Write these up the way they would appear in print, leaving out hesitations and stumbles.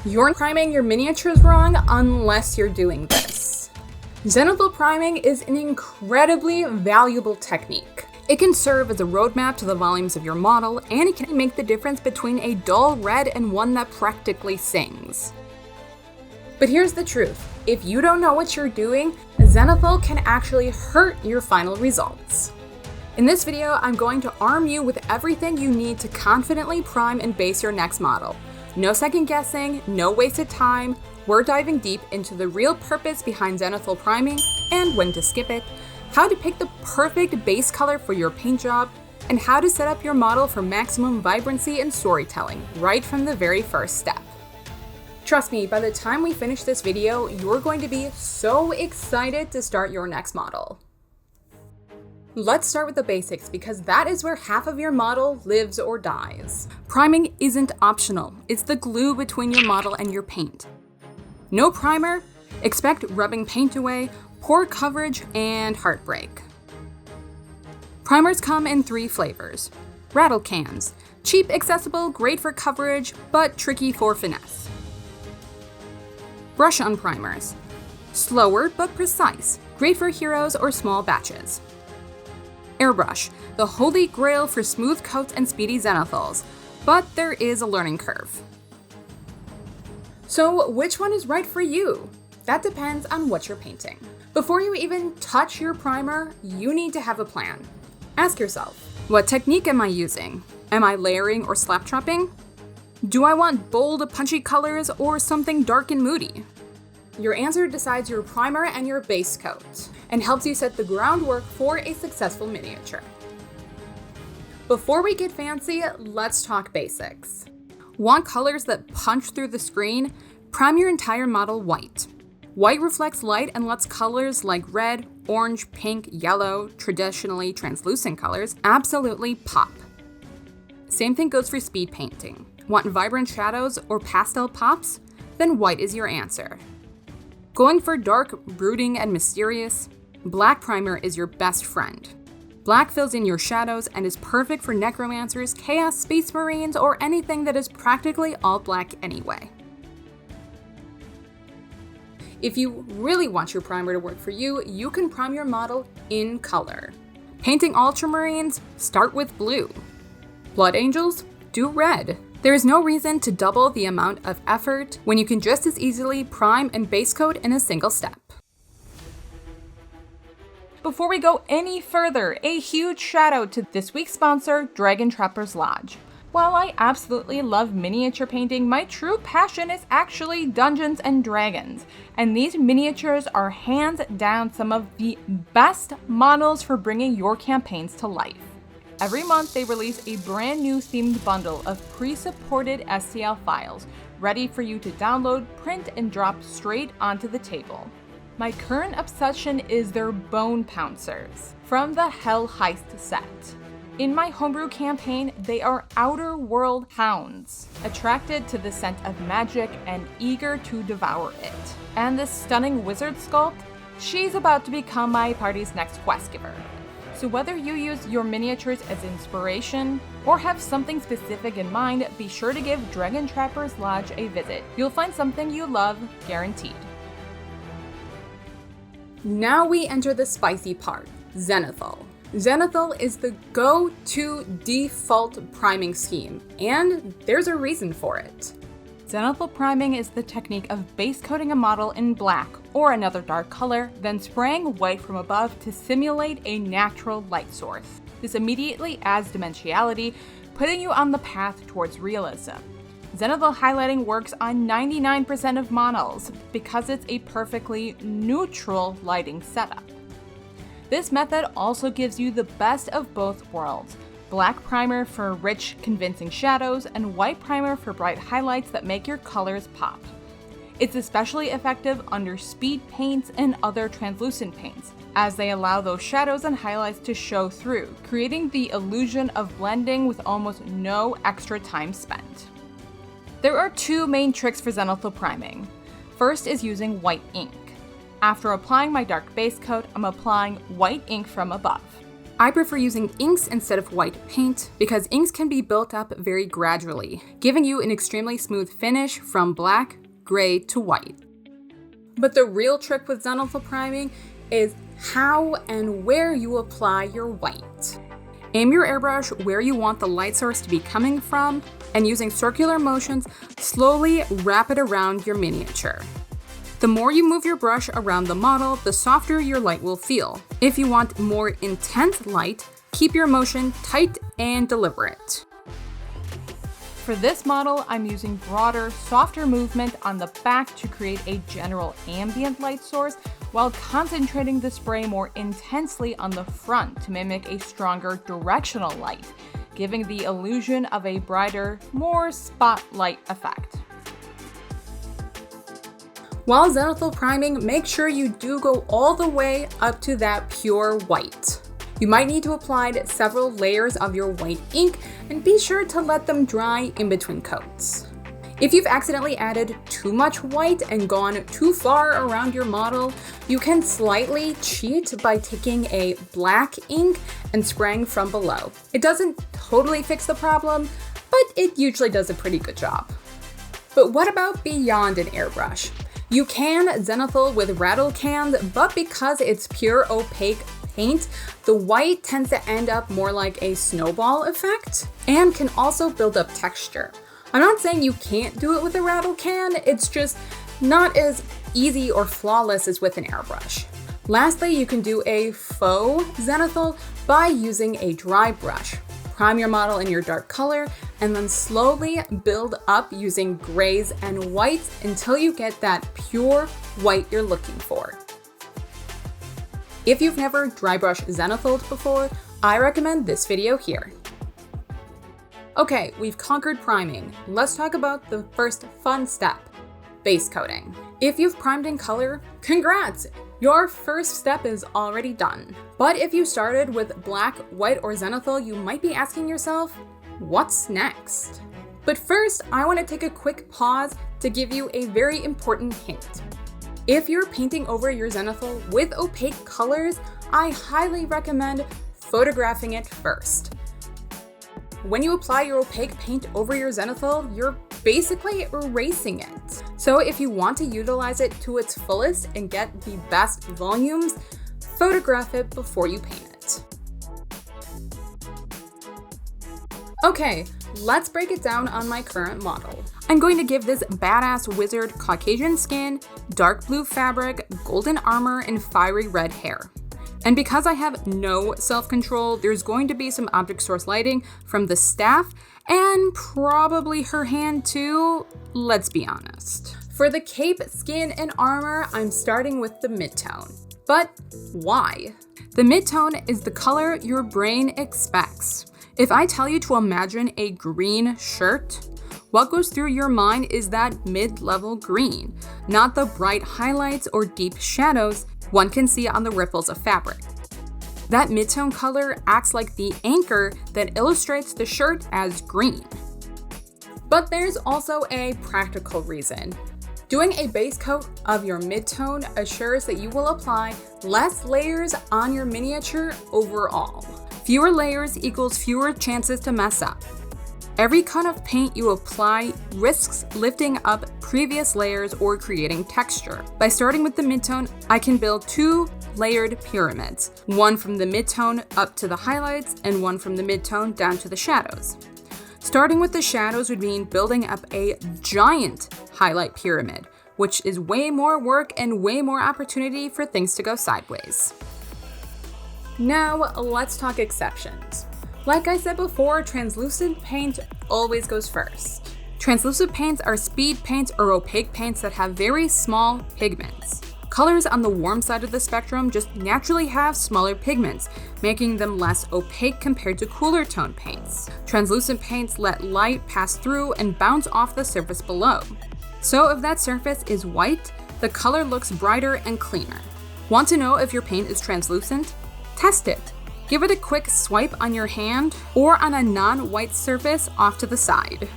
You're priming your miniatures wrong unless you're doing this. Zenithal priming is an incredibly valuable technique. It can serve as a roadmap to the volumes of your model, and it can make the difference between a dull red and one that practically sings. But here's the truth. If you don't know what you're doing, zenithal can actually hurt your final results. In this video, I'm going to arm you with everything you need to confidently prime and base your next model. No second guessing, no wasted time. We're diving deep into the real purpose behind zenithal priming and when to skip it, how to pick the perfect base color for your paint job, and how to set up your model for maximum vibrancy and storytelling right from the very first step. Trust me, by the time we finish this video, you're going to be so excited to start your next model. Let's start with the basics because that is where half of your model lives or dies. Priming isn't optional. It's the glue between your model and your paint. No primer, expect rubbing paint away, poor coverage, and heartbreak. Primers come in 3 flavors. Rattle cans. Cheap, accessible, great for coverage, but tricky for finesse. Brush-on primers. Slower but precise. Great for heroes or small batches. Airbrush, the holy grail for smooth coats and speedy zenithals, but there is a learning curve. So which one is right for you? That depends on what you're painting. Before you even touch your primer, you need to have a plan. Ask yourself, what technique am I using? Am I layering or slap trapping? Do I want bold, punchy colors or something dark and moody? Your answer decides your primer and your base coat, and helps you set the groundwork for a successful miniature. Before we get fancy, let's talk basics. Want colors that punch through the screen? Prime your entire model white. White reflects light and lets colors like red, orange, pink, yellow, traditionally translucent colors, absolutely pop. Same thing goes for speed painting. Want vibrant shadows or pastel pops? Then white is your answer. Going for dark, brooding, and mysterious? Black primer is your best friend. Black fills in your shadows and is perfect for necromancers, chaos, space marines, or anything that is practically all black anyway. If you really want your primer to work for you, you can prime your model in color. Painting ultramarines? Start with blue. Blood angels? Do red. There is no reason to double the amount of effort when you can just as easily prime and base coat in a single step. Before we go any further, a huge shout out to this week's sponsor, Dragon Trappers Lodge. While I absolutely love miniature painting, my true passion is actually Dungeons and Dragons, and these miniatures are hands down some of the best models for bringing your campaigns to life. Every month, they release a brand new themed bundle of pre-supported STL files, ready for you to download, print, and drop straight onto the table. My current obsession is their Bone Pouncers from the Hell Heist set. In my homebrew campaign, they are outer world hounds, attracted to the scent of magic and eager to devour it. And this stunning wizard sculpt? She's about to become my party's next quest giver. So whether you use your miniatures as inspiration or have something specific in mind, be sure to give Dragon Trappers Lodge a visit. You'll find something you love, guaranteed. Now we enter the spicy part, zenithal. Zenithal is the go-to default priming scheme, and there's a reason for it. Zenithal priming is the technique of base coating a model in black or another dark color, then spraying white from above to simulate a natural light source. This immediately adds dimensionality, putting you on the path towards realism. Zenithal highlighting works on 99% of models because it's a perfectly neutral lighting setup. This method also gives you the best of both worlds. Black primer for rich, convincing shadows, and white primer for bright highlights that make your colors pop. It's especially effective under speed paints and other translucent paints, as they allow those shadows and highlights to show through, creating the illusion of blending with almost no extra time spent. There are 2 main tricks for zenithal priming. First is using white ink. After applying my dark base coat, I'm applying white ink from above. I prefer using inks instead of white paint because inks can be built up very gradually, giving you an extremely smooth finish from black, gray to white. But the real trick with zenithal priming is how and where you apply your white. Aim your airbrush where you want the light source to be coming from, and using circular motions, slowly wrap it around your miniature. The more you move your brush around the model, the softer your light will feel. If you want more intense light, keep your motion tight and deliberate. For this model, I'm using broader, softer movement on the back to create a general ambient light source, while concentrating the spray more intensely on the front to mimic a stronger directional light, giving the illusion of a brighter, more spotlight effect. While zenithal priming, make sure you do go all the way up to that pure white. You might need to apply several layers of your white ink, and be sure to let them dry in between coats. If you've accidentally added too much white and gone too far around your model, you can slightly cheat by taking a black ink and spraying from below. It doesn't totally fix the problem, but it usually does a pretty good job. But what about beyond an airbrush? You can zenithal with rattle cans, but because it's pure opaque paint, the white tends to end up more like a snowball effect and can also build up texture. I'm not saying you can't do it with a rattle can, it's just not as easy or flawless as with an airbrush. Lastly, you can do a faux zenithal by using a dry brush. Prime your model in your dark color, and then slowly build up using grays and whites until you get that pure white you're looking for. If you've never dry brush zenithaled before, I recommend this video here. Okay, we've conquered priming. Let's talk about the first fun step, base coating. If you've primed in color, congrats! Your first step is already done. But if you started with black, white, or zenithal, you might be asking yourself, what's next? But first, I want to take a quick pause to give you a very important hint. If you're painting over your zenithal with opaque colors, I highly recommend photographing it first. When you apply your opaque paint over your zenithal, you're basically erasing it. So if you want to utilize it to its fullest and get the best volumes, photograph it before you paint it. Okay, let's break it down on my current model. I'm going to give this badass wizard Caucasian skin, dark blue fabric, golden armor, and fiery red hair. And because I have no self-control, there's going to be some object source lighting from the staff and probably her hand too, let's be honest. For the cape, skin, and armor, I'm starting with the midtone. But why? The midtone is the color your brain expects. If I tell you to imagine a green shirt, what goes through your mind is that mid-level green, not the bright highlights or deep shadows one can see on the ripples of fabric. That midtone color acts like the anchor that illustrates the shirt as green. But there's also a practical reason. Doing a base coat of your midtone assures that you will apply less layers on your miniature overall. Fewer layers equals fewer chances to mess up. Every coat of paint you apply risks lifting up previous layers or creating texture. By starting with the midtone, I can build 2 layered pyramids, one from the midtone up to the highlights and one from the midtone down to the shadows. Starting with the shadows would mean building up a giant highlight pyramid, which is way more work and way more opportunity for things to go sideways. Now, let's talk exceptions. Like I said before, translucent paint always goes first. Translucent paints are speed paints or opaque paints that have very small pigments. Colors on the warm side of the spectrum just naturally have smaller pigments, making them less opaque compared to cooler tone paints. Translucent paints let light pass through and bounce off the surface below. So if that surface is white, the color looks brighter and cleaner. Want to know if your paint is translucent? Test it. Give it a quick swipe on your hand or on a non-white surface off to the side.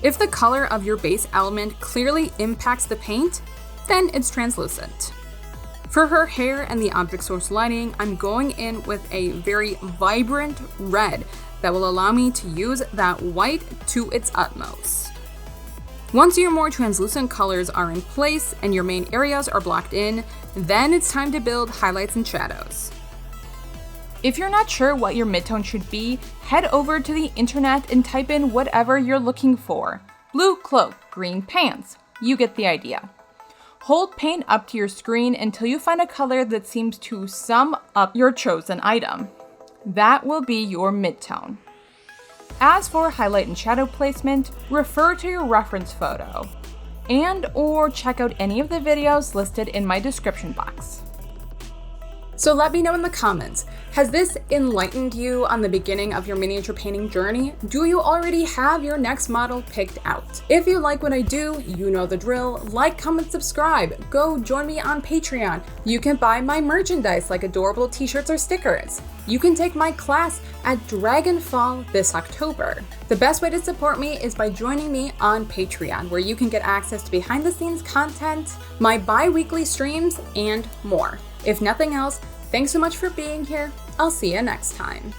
If the color of your base element clearly impacts the paint, then it's translucent. For her hair and the object source lighting, I'm going in with a very vibrant red that will allow me to use that white to its utmost. Once your more translucent colors are in place and your main areas are blocked in, then it's time to build highlights and shadows. If you're not sure what your midtone should be, head over to the internet and type in whatever you're looking for. Blue cloak, green pants. You get the idea. Hold paint up to your screen until you find a color that seems to sum up your chosen item. That will be your midtone. As for highlight and shadow placement, refer to your reference photo and/or check out any of the videos listed in my description box. So let me know in the comments, has this enlightened you on the beginning of your miniature painting journey? Do you already have your next model picked out? If you like what I do, you know the drill. Like, comment, subscribe. Go join me on Patreon. You can buy my merchandise like adorable t-shirts or stickers. You can take my class at Dragonfall this October. The best way to support me is by joining me on Patreon, where you can get access to behind the scenes content, my bi-weekly streams, and more. If nothing else, thanks so much for being here. I'll see you next time.